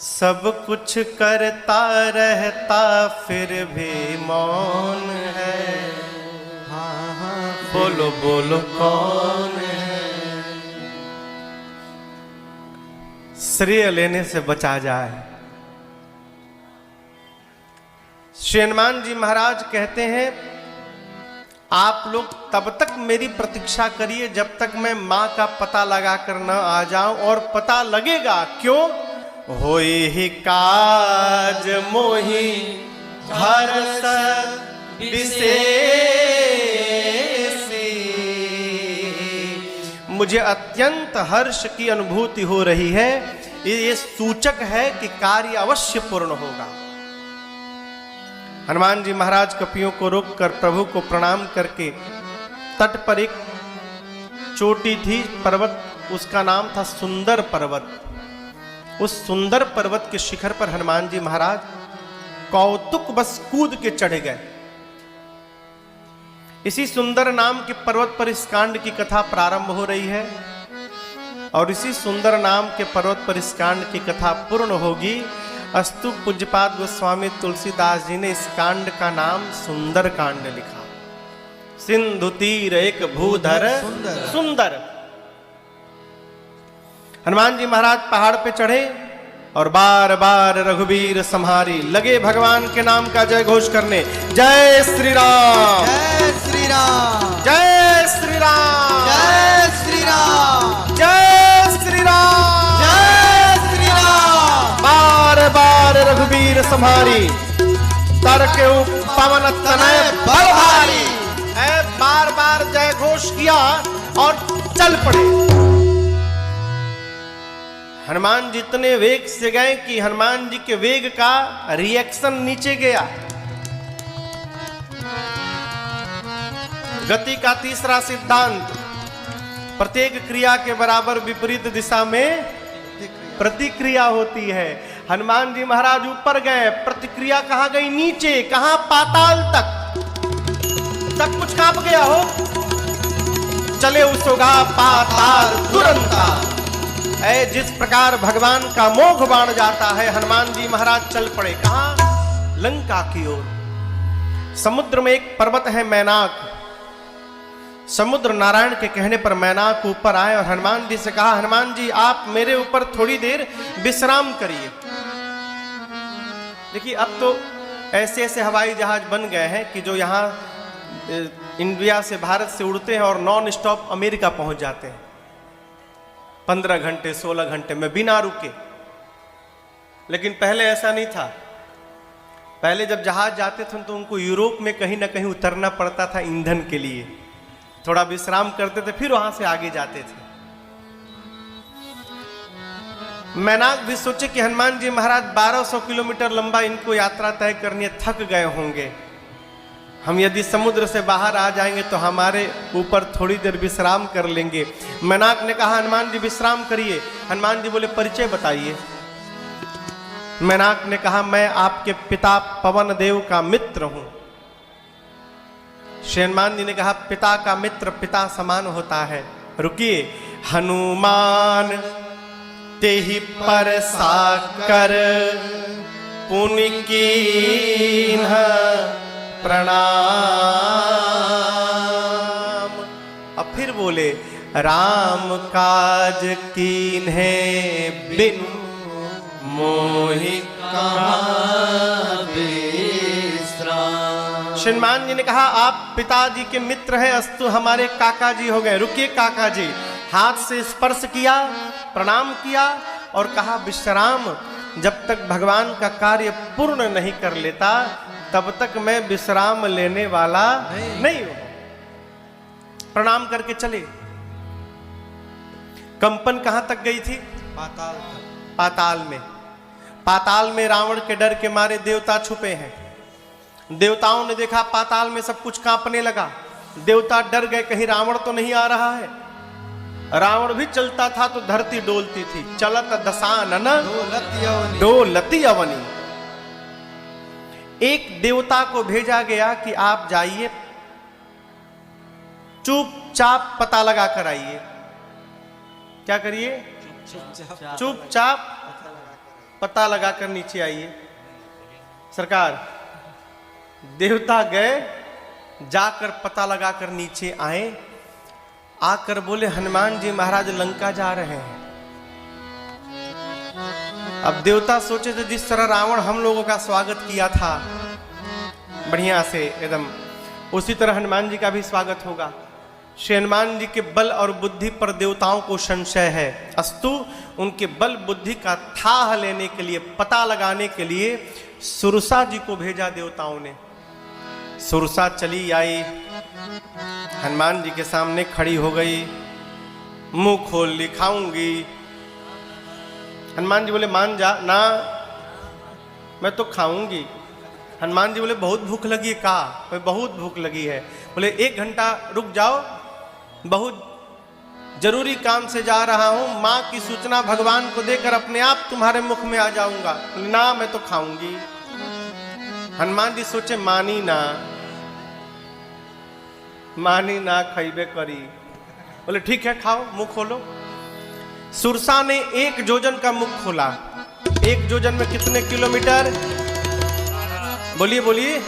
सब कुछ करता रहता फिर भी मौन है। हाँ हाँ बोलो बोलो कौन है। श्रेय लेने से बचा जाए। श्री हनुमान जी महाराज कहते हैं आप लोग तब तक मेरी प्रतीक्षा करिए जब तक मैं मां का पता लगा कर न आ जाऊं, और पता लगेगा। क्यों? होई ही काज मोहि हर्ष विशेषी। मुझे अत्यंत हर्ष की अनुभूति हो रही है। ये सूचक है कि कार्य अवश्य पूर्ण होगा। हनुमान जी महाराज कपियों को रोककर प्रभु को प्रणाम करके तट पर एक चोटी थी पर्वत, उसका नाम था सुंदर पर्वत। उस सुंदर पर्वत के शिखर पर हनुमान जी महाराज कौतुक बस कूद के चढ़े गए। इसी सुंदर नाम के पर्वत पर इस कांड की कथा प्रारंभ हो रही है और इसी सुंदर नाम के पर्वत पर इस कांड की कथा पूर्ण होगी। अस्तु पूज्यपाद गोस्वामी तुलसीदास जी ने इस कांड का नाम सुंदर कांड लिखा। सिंधु तीर एक भूधर सुंदर। हनुमान जी महाराज पहाड़ पे चढ़े और बार बार रघुवीर संहारी लगे भगवान के नाम का जय घोष करने। जय श्री राम, जय श्री राम, जय श्री राम, जय श्री राम, जय श्री राम, जय श्री राम। बार बार रघुवीर संहारी तर के पवन तनय बल भारी। बार बार जय घोष किया और चल पड़े। हनुमान जी इतने वेग से गए कि हनुमान जी के वेग का रिएक्शन नीचे गया। गति का तीसरा सिद्धांत, प्रत्येक क्रिया के बराबर विपरीत दिशा में प्रतिक्रिया होती है। हनुमान जी महाराज ऊपर गए, प्रतिक्रिया कहां गई? नीचे। कहां? पाताल तक। सब कुछ कांप गया हो। चले उसोगा पाताल तुरंता। जिस प्रकार भगवान का मोघ बाण जाता है, हनुमान जी महाराज चल पड़े। कहां? लंका की ओर। समुद्र में एक पर्वत है मैनाक। समुद्र नारायण के कहने पर मैनाक ऊपर आए और हनुमान जी से कहा, हनुमान जी आप मेरे ऊपर थोड़ी देर विश्राम करिए। देखिए अब तो ऐसे ऐसे हवाई जहाज बन गए हैं कि जो यहाँ इंडिया से, भारत से उड़ते हैं और नॉन स्टॉप अमेरिका पहुंच जाते हैं 15 घंटे 16 घंटे में बिना रुके। लेकिन पहले ऐसा नहीं था। पहले जब जहाज जाते थे तो उनको यूरोप में कहीं ना कहीं उतरना पड़ता था ईंधन के लिए। थोड़ा विश्राम करते थे फिर वहां से आगे जाते थे। मैनाक भी सोचे कि हनुमान जी महाराज 1200 किलोमीटर लंबा इनको यात्रा तय करनी है, थक गए होंगे। हम यदि समुद्र से बाहर आ जाएंगे तो हमारे ऊपर थोड़ी देर विश्राम कर लेंगे। मैनाक ने कहा हनुमान जी विश्राम करिए। हनुमान जी बोले परिचय बताइए। मैनाक ने कहा मैं आपके पिता पवन देव का मित्र हूं। श्री हनुमान जी ने कहा पिता का मित्र पिता समान होता है। रुकिए। हनुमान तेहि पर साकर पुनि कीन्ह प्रणाम। अब फिर बोले राम काज कीन्हे बिनु मोहि कहाँ विश्राम। हनुमान जी ने कहा आप पिताजी के मित्र हैं, अस्तु हमारे काका जी हो गए। रुकिए काका जी। हाथ से स्पर्श किया, प्रणाम किया और कहा विश्राम। जब तक भगवान का कार्य पूर्ण नहीं कर लेता तब तक मैं विश्राम लेने वाला नहीं हूं। प्रणाम करके चले। कंपन कहां तक गई थी? पाताल तक। पाताल में। पाताल में रावण के डर के मारे देवता छुपे हैं। देवताओं ने देखा पाताल में सब कुछ कांपने लगा। देवता डर गए कहीं रावण तो नहीं आ रहा है। रावण भी चलता था तो धरती डोलती थी। चलत दशानन डोलती अवनी। एक देवता को भेजा गया कि आप जाइए चुपचाप पता लगा कर आइए। क्या करिए? चुपचाप पता लगाकर नीचे आइए। सरकार, देवता गए, जाकर पता लगाकर नीचे आए, आकर बोले हनुमान जी महाराज लंका जा रहे हैं। अब देवता सोचे थे जिस तरह रावण हम लोगों का स्वागत किया था बढ़िया से एकदम, उसी तरह हनुमान जी का भी स्वागत होगा। श्री हनुमान जी के बल और बुद्धि पर देवताओं को संशय है, अस्तु उनके बल बुद्धि का थाह लेने के लिए, पता लगाने के लिए सुरसा जी को भेजा देवताओं ने। सुरसा चली आई, हनुमान जी के सामने खड़ी हो गई, मुंह खोल ली, खाऊंगी। हनुमान जी बोले मान जा ना, मैं तो खाऊंगी। हनुमान जी बोले बहुत भूख लगी है। का मैं बहुत भूख लगी है। बोले 1 घंटा रुक जाओ, बहुत जरूरी काम से जा रहा हूं, मां की सूचना भगवान को देकर अपने आप तुम्हारे मुख में आ जाऊंगा। ना मैं तो खाऊंगी। हनुमान जी सोचे मानी ना खैबे करी। बोले ठीक है खाओ, मुंह खोलो। सुरसा ने 1 योजन का मुख खोला। 1 योजन में कितने किलोमीटर? बोलिए बोलिए,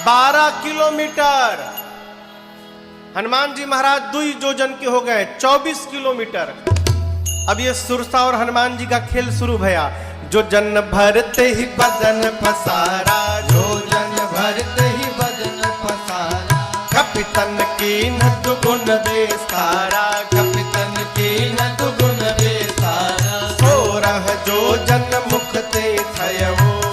12 किलोमीटर। हनुमान जी महाराज 2 योजन के हो गए, 24 किलोमीटर। अब ये सुरसा और हनुमान जी का खेल शुरू भया। जो जन भरते ही बदन पसारा, जो जन भरते ही बदन पसारा, कपितन की न दुगुन बेसारा, कपितन की न दुगुन बेसारा। 16 जो जन मुख ते थयो,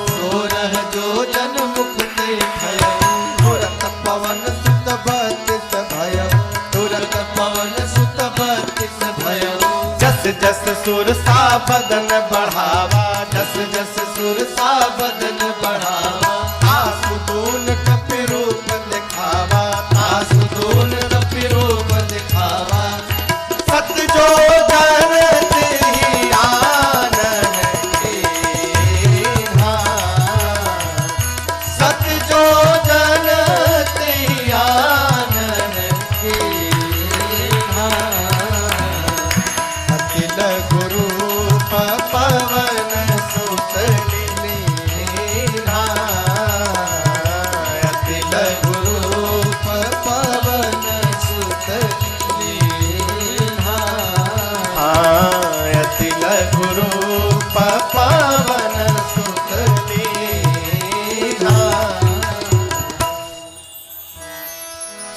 16 जो जन मुख ते थयो। तुरत पवन सुत बत्तीस भयो, तुरत पवन सुत बत्तीस भयो। जस जस सुरसा बदन बढ़ावा, जस जस सुरसा बदन बढ़ावा। आसुदून कपि रूप दिखावा, आसुदून कपि रूप दिखावा। सत जो जन तेहि आनन कीन्हा, सत जो जन तेहि आनन कीन्हा। अखिल गुरु पवन सुत लीन्हा, अखिल गुरु पवन सुत लीन्हा। अतिल गुरु पवन सुत लीन्हा।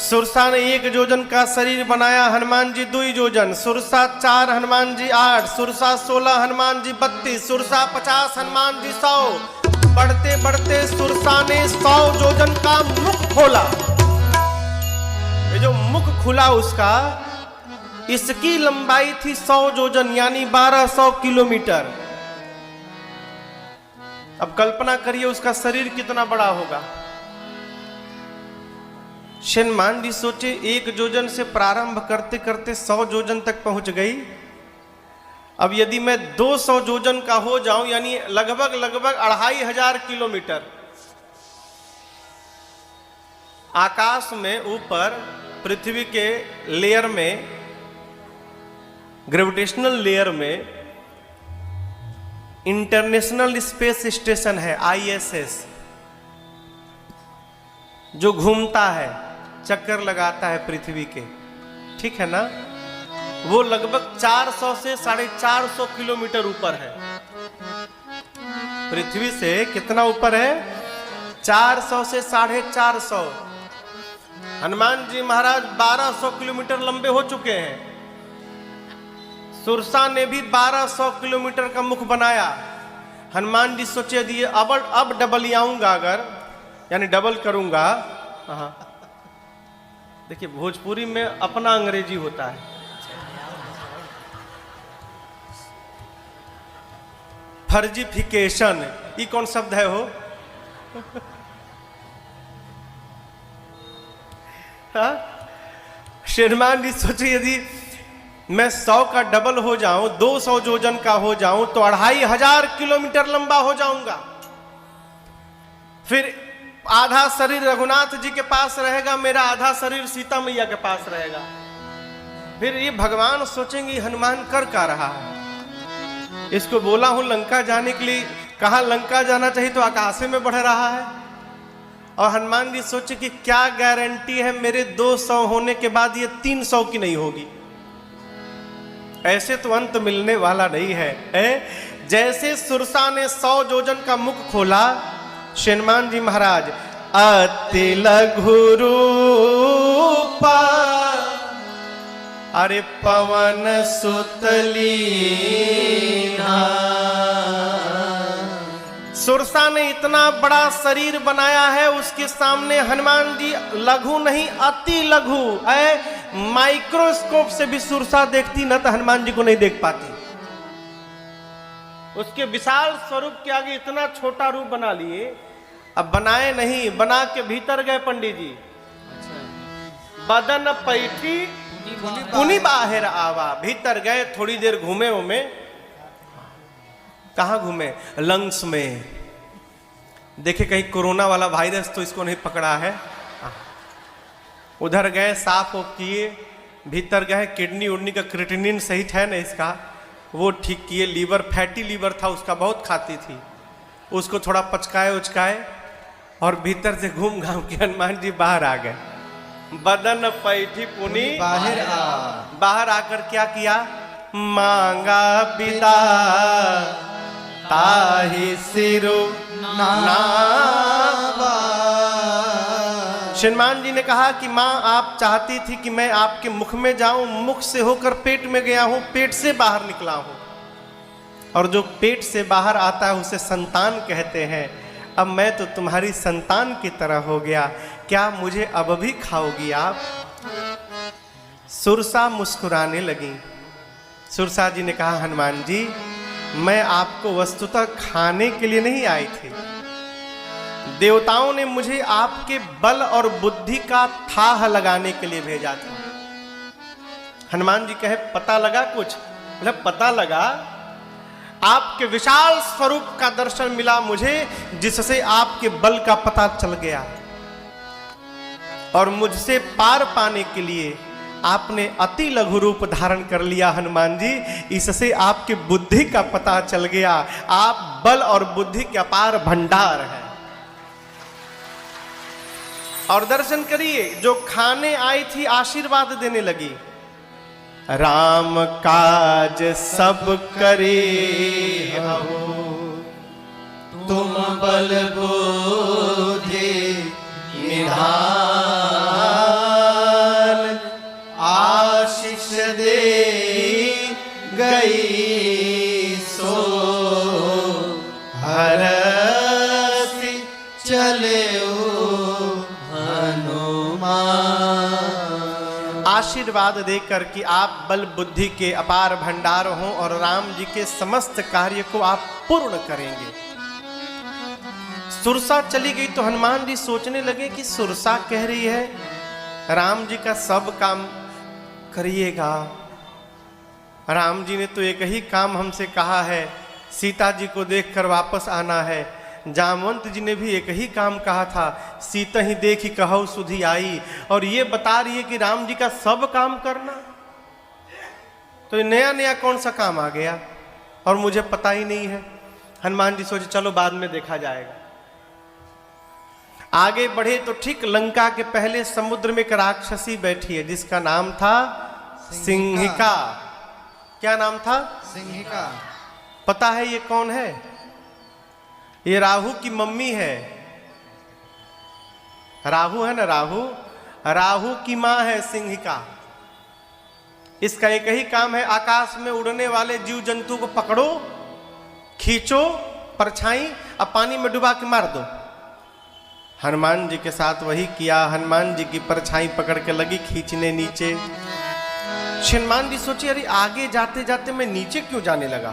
सुरसा ने 1 योजन का शरीर बनाया, हनुमान जी 2 योजन। सुरसा 4, हनुमान जी 8, सुरसा 16, हनुमान जी 32, सुरसा 50, हनुमान जी 100। बढ़ते बढ़ते सुरसा ने 100 योजन का मुख खोला। ये जो मुख खुला उसका, इसकी लंबाई थी 100 योजन यानी 1200 किलोमीटर। अब कल्पना करिए उसका शरीर कितना बड़ा होगा। हनुमान जी सोचे 1 योजन से प्रारंभ करते करते 100 योजन तक पहुंच गई। अब यदि मैं 200 योजन का हो जाऊं यानी लगभग 2500 किलोमीटर। आकाश में ऊपर पृथ्वी के लेयर में, ग्रेविटेशनल लेयर में इंटरनेशनल स्पेस स्टेशन है ISS, जो घूमता है, चक्कर लगाता है पृथ्वी के, ठीक है ना। वो लगभग 400 से 450 किलोमीटर ऊपर है। पृथ्वी से कितना ऊपर है? 400 से 450। हनुमान जी महाराज 1200 किलोमीटर लंबे हो चुके हैं। सुरसा ने भी 1200 किलोमीटर का मुख बनाया। हनुमान जी सोचे यदि अब डबल आऊंगा, अगर यानी डबल करूंगा। हाँ देखिए, भोजपुरी में अपना अंग्रेजी होता है। फर्जिफिकेशन, ये कौन शब्द है हो? हनुमान जी सोचे यदि मैं 100 का डबल हो जाऊं, 200 योजन का हो जाऊं तो 2500 किलोमीटर लंबा हो जाऊंगा। फिर आधा शरीर रघुनाथ जी के पास रहेगा, मेरा आधा शरीर सीता मैया के पास रहेगा। फिर ये भगवान सोचेंगे हनुमान कर क्या रहा है। इसको बोला हूं लंका जाने के लिए, कहा लंका जाना चाहिए तो आकाश में बढ़ रहा है। और हनुमान जी सोचे कि क्या गारंटी है मेरे 200 होने के बाद ये 300 की नहीं होगी। ऐसे तो अंत मिलने वाला नहीं है। जैसे सुरसा ने 100 योजन का मुख खोला, हनुमान जी महाराज अति लघु रूपा अरे पवन सुतलीना। सुरसा ने इतना बड़ा शरीर बनाया है, उसके सामने हनुमान जी लघु नहीं अति लघु। माइक्रोस्कोप से भी सुरसा देखती न तो हनुमान जी को नहीं देख पाती। उसके विशाल स्वरूप के आगे इतना छोटा रूप बना लिए। अब बनाए नहीं, बना के भीतर गए पंडित जी। बदन पैठी पुनि बाहर आवा। भीतर गए, थोड़ी देर घूमे उमे। कहाँ घूमे? लंग्स में। देखे कहीं कोरोना वाला वायरस तो इसको नहीं पकड़ा है। उधर गए, साफ ऑफ किए। भीतर गए, किडनी उडनी का क्रिएटिनिन सही है ना इसका, वो ठीक किए। लीवर, फैटी लीवर था उसका, बहुत खाती थी, उसको थोड़ा पचकाए उचकाए और भीतर से घूम घाम के हनुमान जी बाहर आ गए। बदन पैठी पुनि बाहर आकर क्या किया? मांगा बिदा ताहि सिरु नावा। हनुमान जी ने कहा कि माँ आप चाहती थी कि मैं आपके मुख में जाऊं, मुख से होकर पेट में गया हूं, पेट से बाहर निकला हूं। और जो पेट से बाहर आता है उसे संतान कहते हैं। अब मैं तो तुम्हारी संतान की तरह हो गया, क्या मुझे अब भी खाओगी आप? सुरसा मुस्कुराने लगी। सुरसा जी ने कहा हनुमान जी मैं आपको वस्तुतः खाने के लिए नहीं आई थी, देवताओं ने मुझे आपके बल और बुद्धि का थाह लगाने के लिए भेजा था। हनुमान जी कहे पता लगा कुछ? मतलब पता लगा, आपके विशाल स्वरूप का दर्शन मिला मुझे, जिससे आपके बल का पता चल गया। और मुझसे पार पाने के लिए आपने अति लघु रूप धारण कर लिया हनुमान जी, इससे आपके बुद्धि का पता चल गया। आप बल और बुद्धि के अपार भंडार हैं। और दर्शन करिए, जो खाने आई थी आशीर्वाद देने लगी। राम काज सब करे हो, तुम बल बुद्धि निधान, आशीष दे गई सो हरसि चले आशीर्वाद देकर कि आप बल बुद्धि के अपार भंडार हों और राम जी के समस्त कार्य को आप पूर्ण करेंगे। सुरसा चली गई तो हनुमान जी सोचने लगे कि सुरसा कह रही है राम जी का सब काम करिएगा। राम जी ने तो एक ही काम हमसे कहा है, सीता जी को देखकर वापस आना है। जामवंत जी ने भी एक ही काम कहा था, सीता ही देखी कहौ सुधी आई। और ये बता रही है कि राम जी का सब काम करना, तो ये नया नया कौन सा काम आ गया और मुझे पता ही नहीं है। हनुमान जी सोचे चलो बाद में देखा जाएगा। आगे बढ़े तो ठीक लंका के पहले समुद्र में एक राक्षसी बैठी है जिसका नाम था सिंहिका। क्या नाम था? सिंहिका। पता है ये कौन है? ये राहु की मम्मी है। राहु है ना, राहु की मां है सिंहिका। इसका एक ही काम है, आकाश में उड़ने वाले जीव जंतु को पकड़ो, खींचो परछाई और पानी में डुबा के मार दो। हनुमान जी के साथ वही किया। हनुमान जी की परछाई पकड़ के लगी खींचने नीचे। हनुमान जी सोचे अरे आगे जाते जाते मैं नीचे क्यों जाने लगा।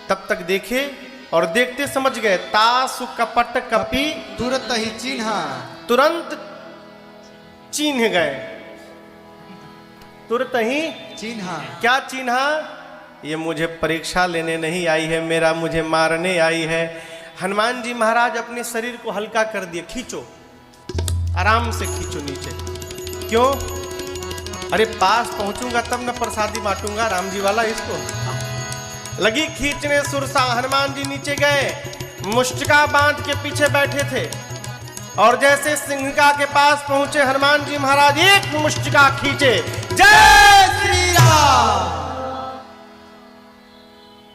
तब तक देखे और देखते समझ गए, तासु कपट कपि तुरंत ही चिन्हा, तुरंत चिन्ह गए। तुरंत ही चिन्हा। क्या चिन्हा? ये मुझे परीक्षा लेने नहीं आई है, मेरा मुझे मारने आई है। हनुमान जी महाराज अपने शरीर को हल्का कर दिए। खींचो, आराम से खींचो नीचे। क्यों? अरे पास पहुंचूंगा तब न प्रसादी बांटूंगा राम जी वाला इसको। लगी खींचने सुरसा। हनुमान जी नीचे गए, मुष्टिका बांध के पीछे बैठे थे और जैसे सिंहिका के पास पहुंचे हनुमान जी महाराज एक मुष्टिका खींचे, जय श्री राम।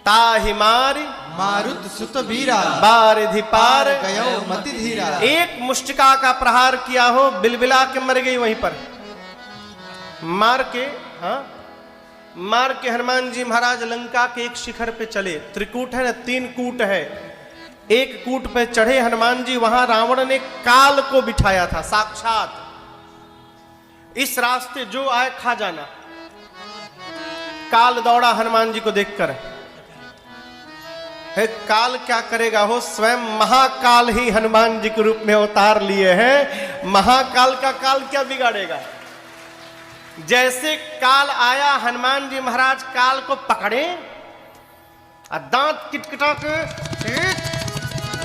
ताहि मारि मारुत सुत वीरा बारिधि पार गयो मति धीरा। एक मुष्टिका का प्रहार किया हो, बिलबिला के मर गई वहीं पर। मार के हनुमान जी महाराज लंका के एक शिखर पे चले। त्रिकूट है ना, 3 कूट है। एक कूट पे चढ़े हनुमान जी, वहां रावण ने काल को बिठाया था साक्षात। इस रास्ते जो आए खा जाना। काल दौड़ा हनुमान जी को देखकर। है काल क्या करेगा हो, स्वयं महाकाल ही हनुमान जी के रूप में अवतार लिए हैं। महाकाल का काल क्या बिगाड़ेगा। जैसे काल आया, हनुमान जी महाराज काल को पकड़े और दांत किटकिटा के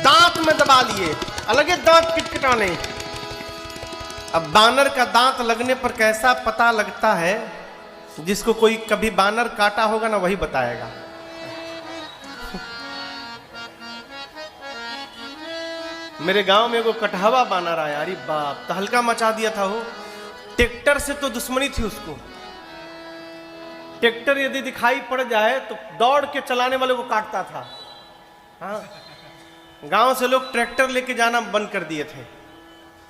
दांत में दबा लिए। अलग दांत किटकिटाने। अब बानर का दांत लगने पर कैसा पता लगता है, जिसको कोई कभी बानर काटा होगा ना वही बताएगा। मेरे गांव में वो कटहवा बानर आया, अरे बाप, तहलका मचा दिया था वो। ट्रैक्टर से तो दुश्मनी थी उसको। ट्रैक्टर यदि दिखाई पड़ जाए तो दौड़ के चलाने वाले को काटता था। हाँ, गांव से लोग ट्रैक्टर लेके जाना बंद कर दिए थे।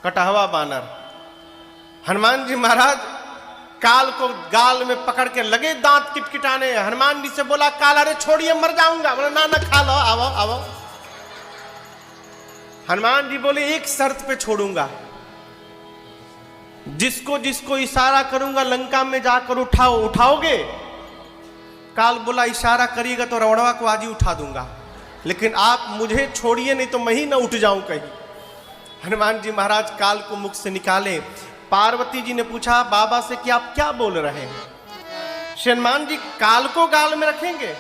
कटहवा बानर। हनुमान जी महाराज काल को गाल में पकड़ के लगे दांत किटकिटाने। हनुमान जी से बोला काल, अरे छोड़िए मर जाऊंगा। बोला ना ना, खा लो, आओ आओ। हनुमान जी बोले एक शर्त पे छोड़ूंगा, जिसको जिसको इशारा करूंगा लंका में जाकर उठाओ। उठाओगे? काल बोला इशारा करिएगा तो रवड़वा को आज ही उठा दूंगा, लेकिन आप मुझे छोड़िए नहीं तो मैं ही ना उठ जाऊं कहीं। हनुमान जी महाराज काल को मुख से निकाले। पार्वती जी ने पूछा बाबा से कि आप क्या बोल रहे हैं। हनुमान जी काल को गाल में रखेंगे?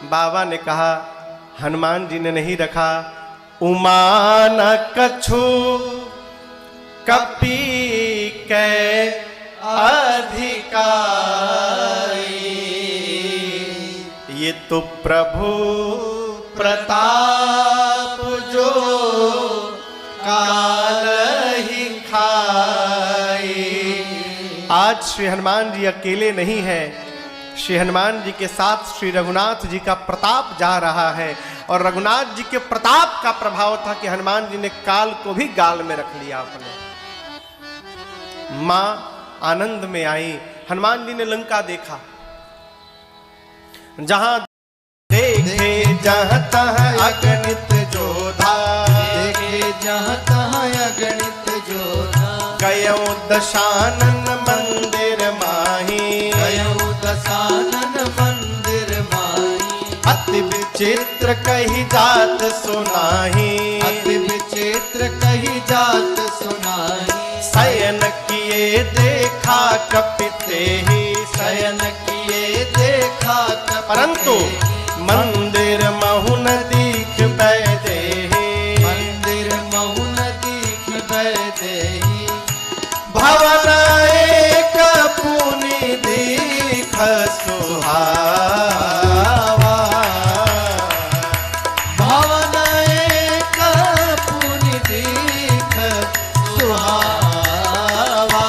बाबा ने कहा, हनुमान जी ने नहीं रखा। उमा न कछु कपि कै अधिकारी, ये तो प्रभु प्रताप जो काल ही खाए। आज श्री हनुमान जी अकेले नहीं हैं। श्री हनुमान जी के साथ श्री रघुनाथ जी का प्रताप जा रहा है। और रघुनाथ जी के प्रताप का प्रभाव था कि हनुमान जी ने काल को भी गाल में रख लिया अपने। मां आनंद में आई। हनुमान जी ने लंका देखा। जहां देखे जहां तहां अगणित जोधा, देखे जहाँ तहाँ अगणित जोधा। गयो दशानन मंदिर माही, गयो दशानन मंदिर माही। अति विचित्र कही जात सुनाही, अति विचित्र कही जात सुनाही। शयन किए देखा कपिते ही, शयन किए देखा कपिते। परंतु मंदिर महु न दीख बैदेहि, मंदिर महु न दीख बैदेहि। भवन एक पुनि दीख सुहावा, भवन एक पुनि दीख सुहावा।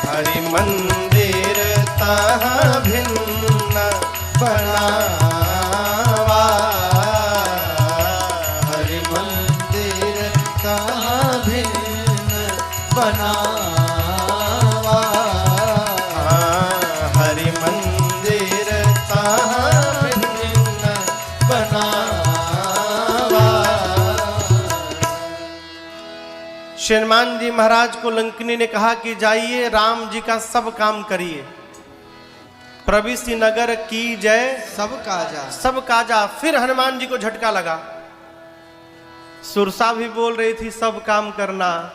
हरि मंदिर तहाँ भिन्न बनावा, हरि मंदिर तहाँ भिन्न बनावा। हरि मंदिर तहाँ भिन्न बनावा। श्री हनुमान जी महाराज को लंकिनी ने कहा कि जाइए राम जी का सब काम करिए। प्रविष्टि नगर की जय सब काजा। सब काजा। फिर हनुमान जी को झटका लगा। सुरसा भी बोल रही थी सब काम करना,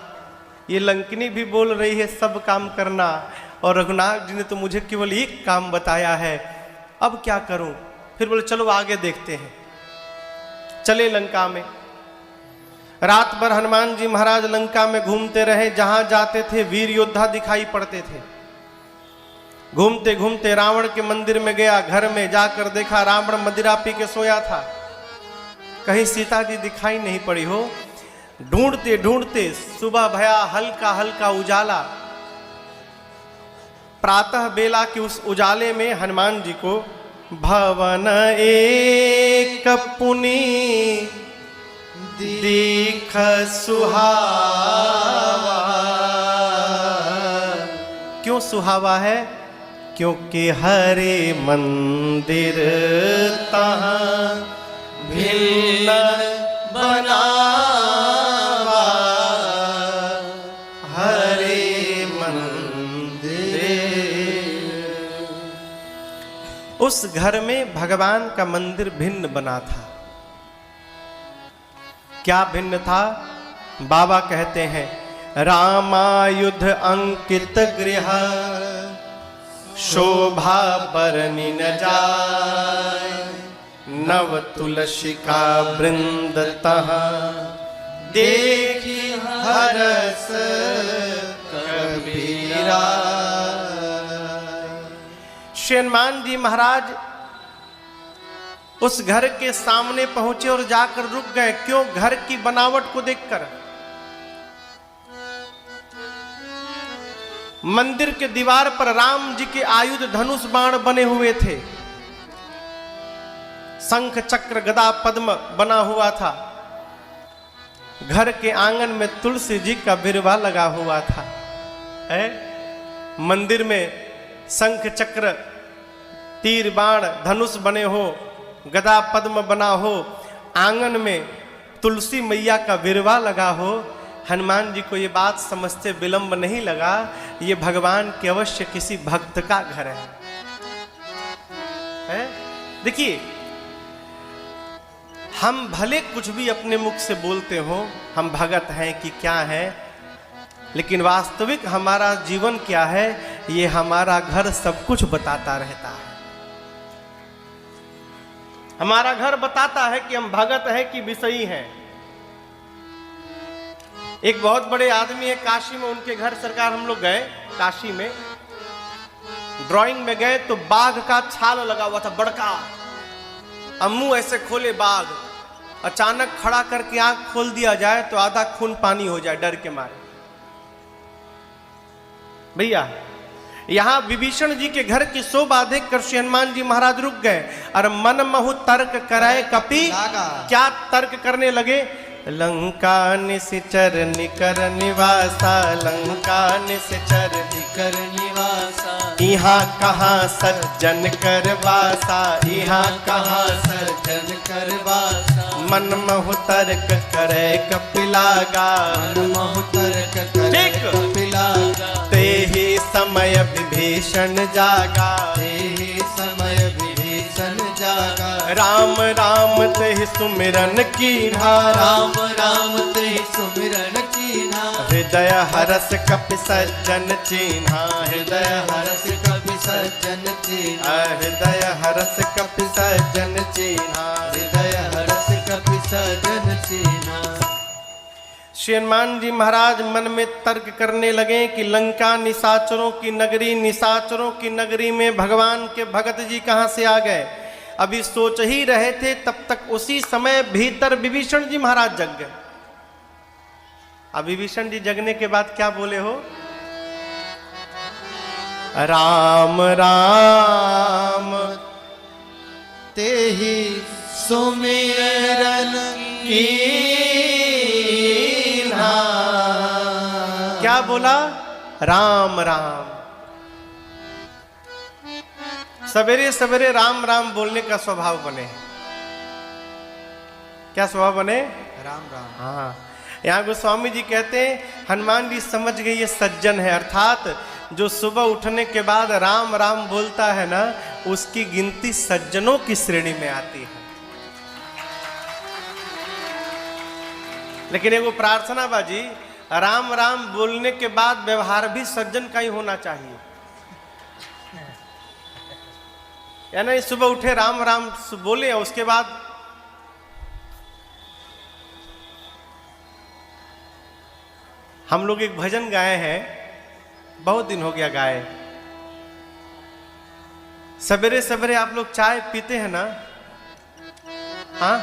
ये लंकिनी भी बोल रही है सब काम करना, और रघुनाथ जी ने तो मुझे केवल एक काम बताया है, अब क्या करूं। फिर बोले चलो आगे देखते हैं। चले लंका में। रात भर हनुमान जी महाराज लंका में घूमते रहे। जहां जाते थे वीर योद्धा दिखाई पड़ते थे। घूमते घूमते रावण के मंदिर में गया, घर में जाकर देखा रावण मदिरा पी के सोया था। कहीं सीता जी दिखाई नहीं पड़ी हो। ढूंढते ढूंढते सुबह भया, हल्का हल्का उजाला। प्रातः बेला के उस उजाले में हनुमान जी को भवन एक पुनी दीख सुहावा। क्यों सुहावा है? क्योंकि हरे मंदिर तहाँ भिन्न बनावा, हरे मंदिर। उस घर में भगवान का मंदिर भिन्न बना था। क्या भिन्न था? बाबा कहते हैं रामायुध अंकित गृह शोभा बरनी न जाय, नव तुलसी का वृंद तहाँ देखी हरस कबीरा। श्री हनुमान जी महाराज उस घर के सामने पहुंचे और जाकर रुक गए। क्यों? घर की बनावट को देखकर। मंदिर के दीवार पर राम जी के आयुध धनुष बाण बने हुए थे, शंख चक्र गदा पद्म बना हुआ था। घर के आंगन में तुलसी जी का बिरवा लगा हुआ था। मंदिर में शंख चक्र तीर बाण धनुष बने हो, गदा पद्म बना हो, आंगन में तुलसी मैया का बिरवा लगा हो। हनुमान जी को ये बात समझते विलंब नहीं लगा, ये भगवान के अवश्य किसी भक्त का घर है? देखिए, हम भले कुछ भी अपने मुख से बोलते हो, हम भगत हैं कि क्या है, लेकिन वास्तविक हमारा जीवन क्या है, ये हमारा घर सब कुछ बताता रहता है। हमारा घर बताता है कि हम भगत हैं कि विषयी हैं। एक बहुत बड़े आदमी है काशी में, उनके घर सरकार हम लोग गए काशी में, ड्राइंग में गए तो बाघ का छाल लगा हुआ था बड़का। अब मुंह ऐसे खोले बाघ, अचानक खड़ा करके आंख खोल दिया जाए तो आधा खून पानी हो जाए डर के मारे। भैया, यहां विभीषण जी के घर की शोभा देखकर श्री हनुमान जी महाराज रुक गए और मन महु तर्क कराए कपि। क्या तर्क करने लगे? लंका निश्चर निकर निवासा, लंका निश्चर निकर निवासा, यहाँ कहाँ सज्जन कर वासा, यहाँ कहाँ सज्जन कर वासा। मन महु तर्क करे कपिलागा, मन महु तर्क करे कपिलागा, ते ही समय विभीषण जागा, ते ही समय विभीषण जागा। राम राम ते सुमिरन कीन्हा, राम राम ते सुमिरन कीन्हा, हृदय हरस कपि सज्जन चीन्हा, हृदय हरस कपि सज्जन चीन्हा, हृदय हरस कपि सज्जन चीन्हा, हृदय हरस कपि सज्जन चीन्हा। श्री हनुमान जी महाराज मन में तर्क करने लगे कि लंका निशाचरों की नगरी, निशाचरों की नगरी में भगवान के भगत जी कहाँ से आ गए। अभी सोच ही रहे थे, तब तक उसी समय भीतर विभीषण जी महाराज जग गए। अब विभीषण जी जगने के बाद क्या बोले हो? राम राम ते ही सुमिरन कीन्हा। क्या बोला? राम राम। सवेरे सवेरे राम राम बोलने का स्वभाव बने। क्या स्वभाव बने? राम राम। हाँ, यहाँ गोस्वामी जी कहते हैं हनुमान जी समझ गए ये सज्जन है, अर्थात जो सुबह उठने के बाद राम राम बोलता है ना, उसकी गिनती सज्जनों की श्रेणी में आती है। लेकिन एगो प्रार्थना बाजी, राम राम बोलने के बाद व्यवहार भी सज्जन का ही होना चाहिए। या नहीं, सुबह उठे राम राम बोले, उसके बाद हम लोग एक भजन गाए हैं, बहुत दिन हो गया गाए। सवेरे सवेरे आप लोग चाय पीते हैं ना? हाँ,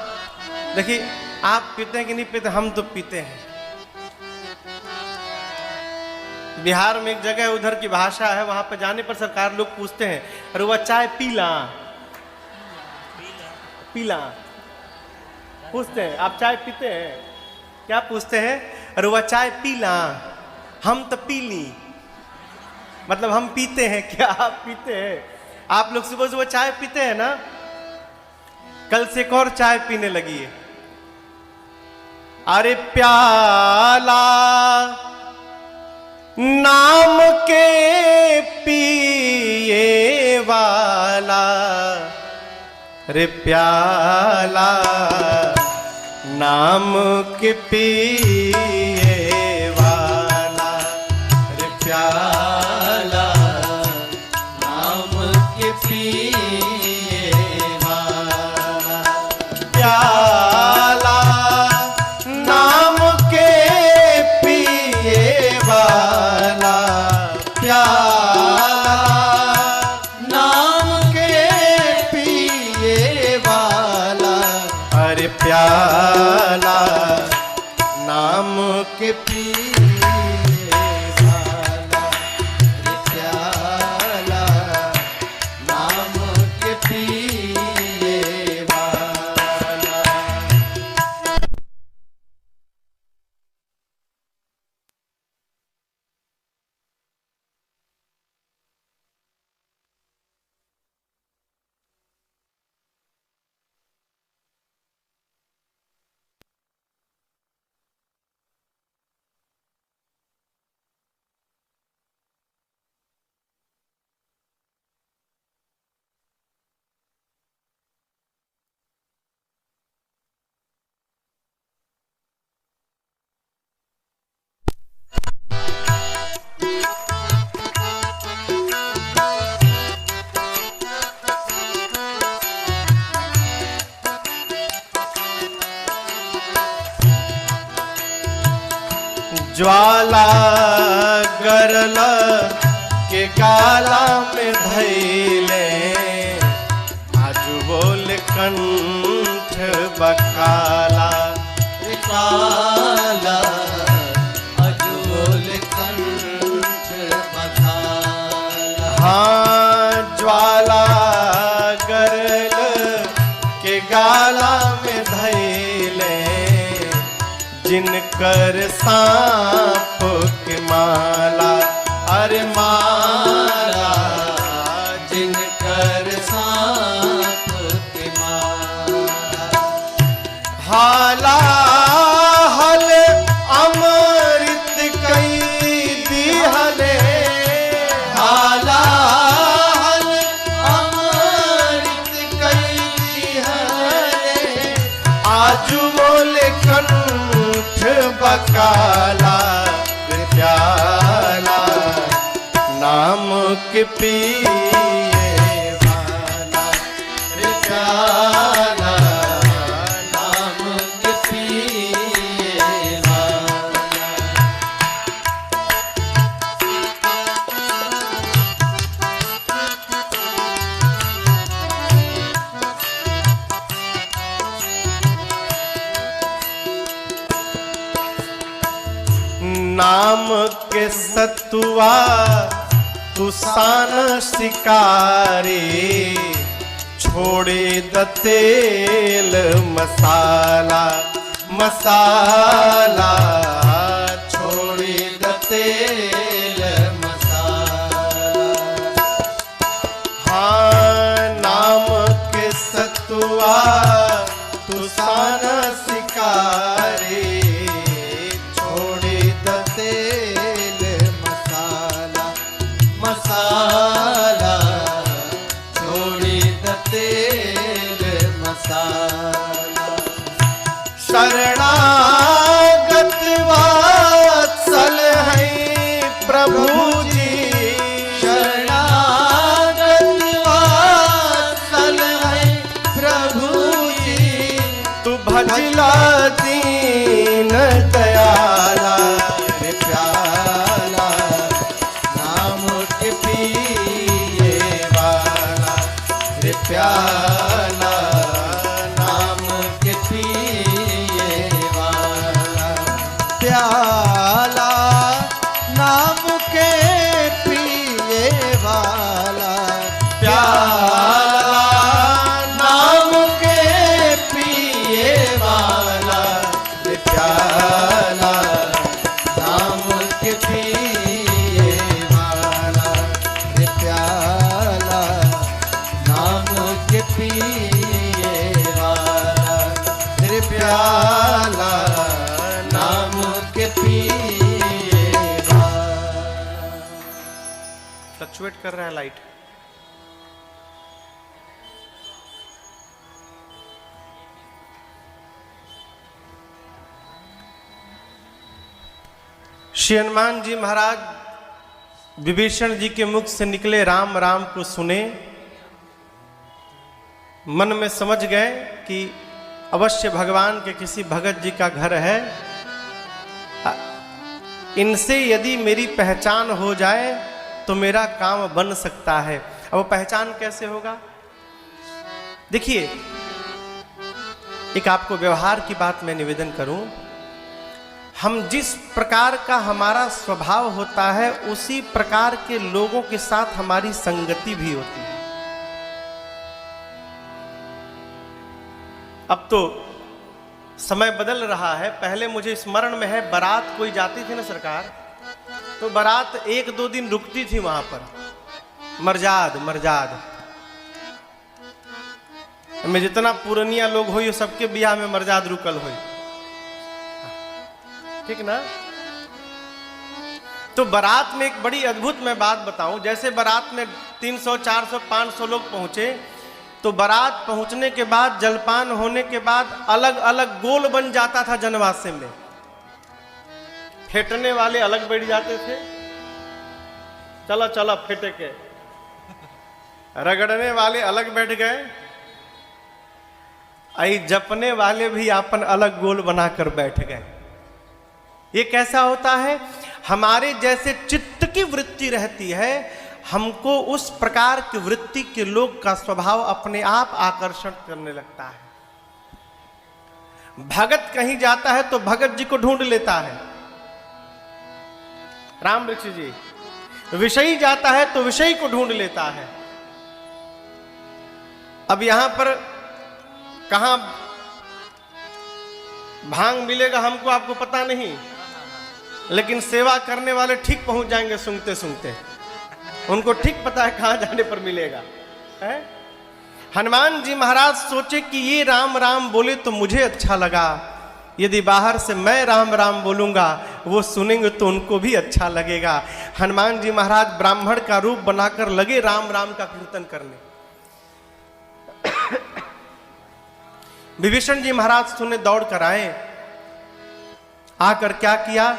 देखिए आप पीते हैं कि नहीं पीते, हम तो पीते हैं। बिहार में एक जगह है, उधर की भाषा है, वहां पर जाने पर सरकार लोग पूछते हैं, अरे वह चाय पीला पीला पूछते हैं, आप चाय पीते हैं क्या? पूछते हैं, अरे वह चाय पीला, हम तो पी ली। मतलब हम पीते हैं क्या? आप पीते हैं? आप लोग सुबह सुबह चाय पीते हैं ना? कल से एक और चाय पीने लगी है। अरे प्याला नाम के पिए वाला, रे प्याला नाम के पिए वाला, रे प्याला नाम के पिए वाला, प्याला नाम के पिए वाला, प्याला नाम के पिए वाला, अरे प्याला नाम के पिए वाला, रे प्याला नाम के पिए वाला। ज्वाला गरल के गाला में धैले, आज बोल कंठ बकाला, काला अजोल कंठ बकाला। हाँ ज्वाला गरल के गाला में धैले, जिनकर सांप के माला, अरे माला जिनकर सांप के माला, हाला हल अमृत कई दिहले, हाला हल अमृत कई दिहले, आज बोले कंठ बकाला, रे प्याला नाम के पिए वाला, रे प्याला नाम के पिए वाला। नाम के सतुआ तुसान शिकारी, छोड़े द तेल मसाला, मसाला छोड़े द तेल मसाला, हाँ नाम के सतुआ तुसान शिकारी, छोड़े द तेल मसाला, मसाला छोड़े द तेल मसाला। शरणागत वात्सल है प्रभु जी, शरणागत वात्सल है प्रभु जी, तू भजला दीन दयाला, रे प्याला नाम के पिए वाला, प्याला नाम के पीएगा। फ्लक्चुएट कर रहा है लाइट। श्री हनुमान जी महाराज विभीषण जी के मुख से निकले राम राम को सुने, मन में समझ गए कि अवश्य भगवान के किसी भगत जी का घर है, इनसे यदि मेरी पहचान हो जाए तो मेरा काम बन सकता है। अब वो पहचान कैसे होगा? देखिए, एक आपको व्यवहार की बात मैं निवेदन करूं, हम जिस प्रकार का हमारा स्वभाव होता है उसी प्रकार के लोगों के साथ हमारी संगति भी होती है। अब तो समय बदल रहा है, पहले मुझे स्मरण में है बारात कोई जाती थी ना सरकार, तो बारात 1-2 दिन रुकती थी वहां पर, मरजाद में जितना पुरनिया लोग हुई सबके बियाह में मरजाद रुकल हुई, ठीक ना। तो बारात में एक बड़ी अद्भुत मैं बात बताऊं, जैसे बारात में 300, 400, 500 लोग पहुंचे, तो बारात पहुंचने के बाद जलपान होने के बाद अलग अलग गोल बन जाता था जनवासे में। फेंटने वाले अलग बैठ जाते थे, चला चला फेंटे के, रगड़ने वाले अलग बैठ गए, आई जपने वाले भी अपन अलग गोल बनाकर बैठ गए। ये कैसा होता है? हमारे जैसे चित्त की वृत्ति रहती है, हमको उस प्रकार की वृत्ति के लोग का स्वभाव अपने आप आकर्षण करने लगता है। भगत कहीं जाता है तो भगत जी को ढूंढ लेता है, राम वृक्ष जी। विषयी जाता है तो विषयी को ढूंढ लेता है। अब यहां पर कहां भांग मिलेगा हमको आपको पता नहीं, लेकिन सेवा करने वाले ठीक पहुंच जाएंगे सूंघते सूंघते, उनको ठीक पता है कहां जाने पर मिलेगा है? हनुमान जी महाराज सोचे कि ये राम राम बोले तो मुझे अच्छा लगा, यदि बाहर से मैं राम राम बोलूंगा वो सुनेंगे तो उनको भी अच्छा लगेगा। हनुमान जी महाराज ब्राह्मण का रूप बनाकर लगे राम राम का कीर्तन करने। विभीषण जी महाराज सुने, दौड़ कर आए, आकर क्या किया?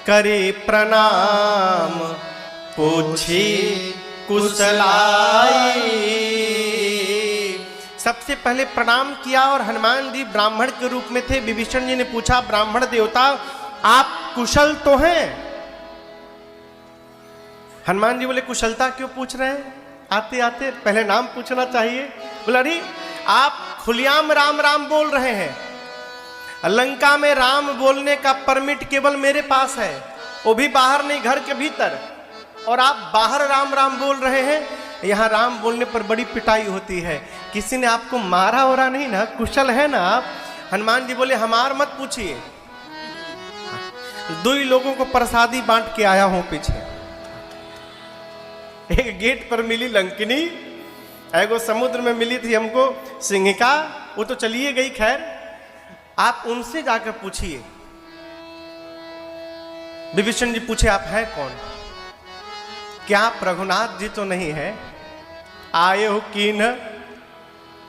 करे प्रणाम पूछी कुशलाई। सबसे पहले प्रणाम किया और हनुमान जी ब्राह्मण के रूप में थे। विभीषण जी ने पूछा, ब्राह्मण देवता आप कुशल तो हैं? हनुमान जी बोले, कुशलता क्यों पूछ रहे हैं? आते आते पहले नाम पूछना चाहिए। बोला, अरे आप खुलेआम राम राम बोल रहे हैं, लंका में राम बोलने का परमिट केवल मेरे पास है, वो भी बाहर नहीं घर के भीतर, और आप बाहर राम राम बोल रहे हैं। यहाँ राम बोलने पर बड़ी पिटाई होती है, किसी ने आपको मारा हो रहा नहीं ना, कुशल है ना आप? हनुमान जी बोले, हमार मत पूछिए, 2 लोगों को प्रसादी बांट के आया हूं पीछे। एक गेट पर मिली लंकिनी, एगो समुद्र में मिली थी हमको सिंहिका, वो तो चलिए गई, खैर आप उनसे जाकर पूछिए। विभीषण जी पूछे, आप हैं कौन? क्या आप रघुनाथ जी तो नहीं है? आए हो कीन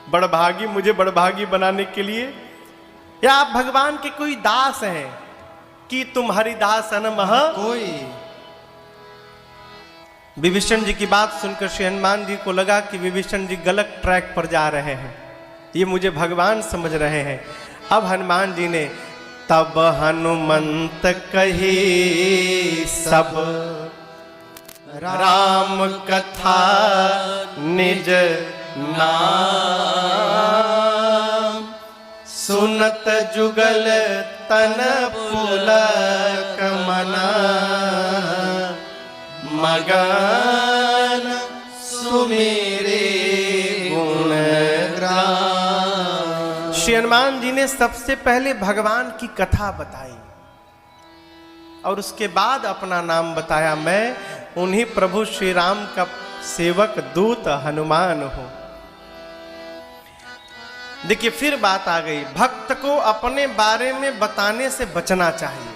बड़भागी, मुझे बड़भागी बनाने के लिए, या आप भगवान के कोई दास हैं कि तुम हरिदास अनमह कोई? विभीषण जी की बात सुनकर श्री हनुमान जी को लगा कि विभीषण जी गलत ट्रैक पर जा रहे हैं, ये मुझे भगवान समझ रहे हैं। अब हनुमान जी ने, तब हनुमंत कही सब राम कथा निज नाम, सुनत जुगल तन पुलक मना, मगन सुमेरे गुण ग्राम। श्री हनुमान जी ने सबसे पहले भगवान की कथा बताई और उसके बाद अपना नाम बताया, मैं उन्हीं प्रभु श्री राम का सेवक दूत हनुमान हूं। देखिए फिर बात आ गई, भक्त को अपने बारे में बताने से बचना चाहिए।